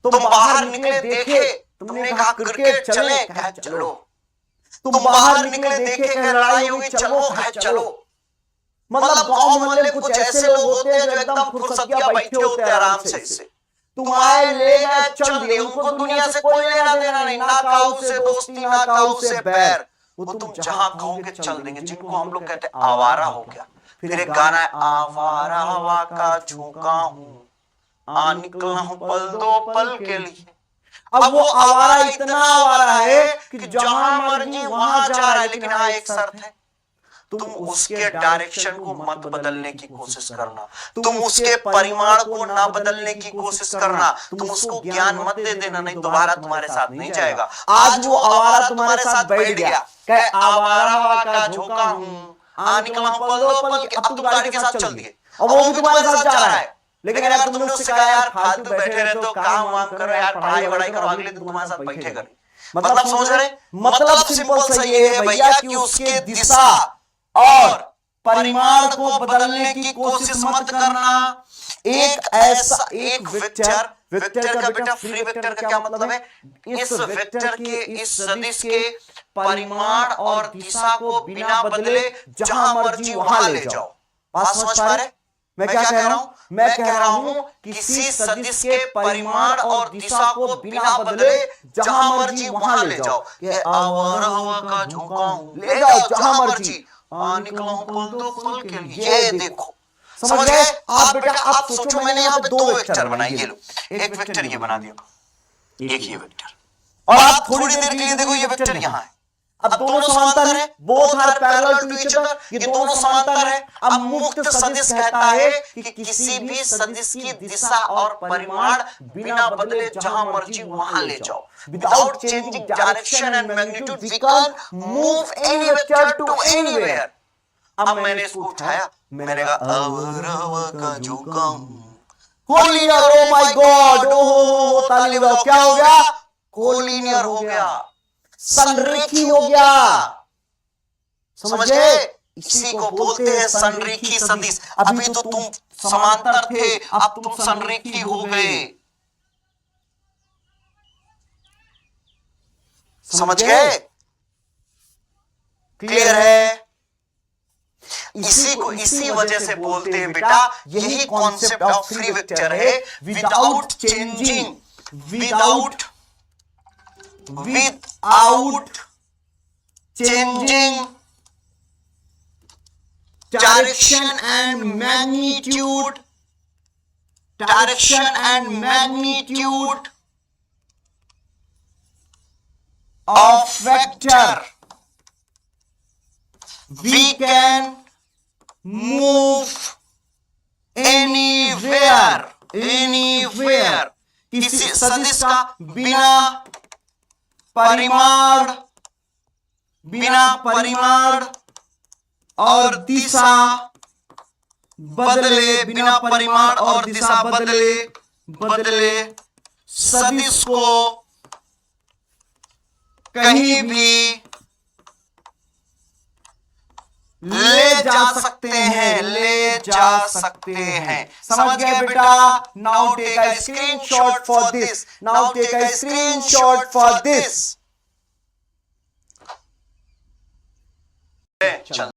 तुम बाहर निकले देखे, तुमने कहा क्रिकेट चले, कहा चलो। तुम बाहर निकले देखे कि लड़ाई होगी, चलो, कहा चलो। मतलब गांव मोहल्ले में कुछ ऐसे लोग होते हैं जो एकदम फुर्सतिया बैठे होते हैं आराम से। तुम आए, ले गए, चल दिए, उनको दुनिया से कोई लेना देना नहीं, ना काऊ से दोस्ती, ना काऊ से बैर। वो तुम जहां कहोगे चल देंगे, जिनको हम लोग कहते हैं आवारा हो गया। फिर एक गाना है, आवारा हवा का झोंका हूं, आ निकला हूं पल दो पल के लिए। अब वो आवारा इतना आवारा है कि जहां मर्जी वहां जा रहा है, लेकिन हाँ एक शर्त है, तुम उसके डायरेक्शन को मत बदलने की कोशिश करना, तुम उसके परिमाण को ना बदलने की कोशिश करना, तुम उसको ज्ञान मत दे देना, नहीं दोबारा तुम्हारे साथ नहीं जाएगा। आज वो आवारा तुम्हारे साथ बैठ गया, कहे आवारा का झोंका हूं, आ निकला हूं पल दो पल के, अब तुम गाड़ी के साथ चल दिए और वो भी तुम्हारे साथ जा रहा है। लेकिन अगर तुमने उससे कहा यार फालतू बैठे रहते हो, काम वाम करो यार, पढ़ाई वढ़ाई करो, अगले दिन तुम्हारे साथ बैठेगा नहीं। मतलब समझ रहे, मतलब सिंपल सा ये है भैया कि उसके दिशा और परिमाण को बदलने की कोशिश मत करना। एक ऐसा एक वेक्टर, वेक्टर का बेटा फ्री वेक्टर का क्या मतलब है, इस वेक्टर के, इस सदिश के परिमाण और दिशा को बिना बदले जहां मर्जी वहां ले जाओ। बात समझ पा रहे? मैं क्या कह रहा हूं, मैं कह रहा हूं किसी सदिश के परिमाण और दिशा को बिना बदले जहां मर्जी वहां ले जाओ। ये आवारा हवा का झोंका हूं, ले जाओ जहां मर्जी, आ निकला हूं पल दो पल के लिए। ये देखो, समझ गए आप बेटा? आप सोचो, मैंने यहाँ पे दो वेक्टर बनाए, ये लो, एक वेक्टर ये बना दिया, एक ये वेक्टर, और आप थोड़ी देर के लिए देखो ये वेक्टर यहाँ है। अब दोनों समांतर है, both are parallel to each other, ये दोनों समांतर है। अब मुक्त सदिश कहता है कि किसी भी सदिश की दिशा और परिमाण बिना बदले जहां मर्जी वहां ले जाओ। Without changing direction and magnitude, we can move any vector to anywhere. अब मैंने इसको उठाया, मैंने कहा आवारा का झोंका हूं, कोलिनियर, ओ माय गॉड, ओहो ताली बजाओ, क्या हो गया? कोलिनियर हो गया, संरेखी हो गया। समझ गए? इसी को बोलते हैं संरेखी सदिश। अभी तो तुम समांतर थे, अब तुम संरेखी हो गए। समझ गए? क्लियर है? इसी को इसी वजह से बोलते हैं बेटा, यही कॉन्सेप्ट ऑफ फ्री वेक्टर है, without changing, without changing direction and magnitude, direction and magnitude of vector, we can move anywhere, anywhere। किसी सदिश का बिना परिमाण और दिशा बदले, बिना परिमाण और दिशा बदले सदिश को कहीं भी ले जा सकते हैं, ले जा सकते हैं। समझ गए बेटा? Now take a screenshot for this, now take a screenshot for this. चल